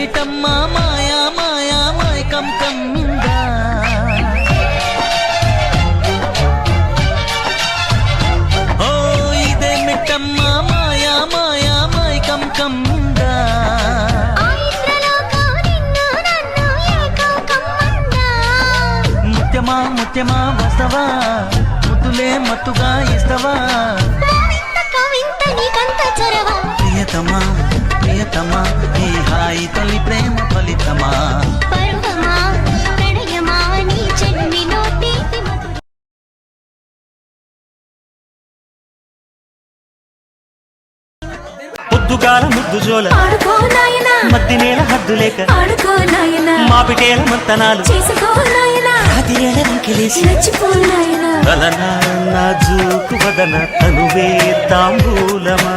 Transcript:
ఇదేమిటమ్మా మాయా మాయా మైకం కమ్మిందా ఓ ఇదేమిటమ్మా మాయా మాయా మైకం కమ్మిందా ముత్యమా ముత్యమా వస్తవా ముద్దులే మత్తుగా ఇస్తవా ప్రియతమా ప్రియతమా ఈ హాయి తొలి ప్రేమ ఫలితమా పొద్దుగాల ముద్దు జోల మద్ది నేల హద్దు లేక మా పిటేల మంతనాలు అదిరేల రంకెలేసి నా జూకు వదన తనువే తాంబూలమా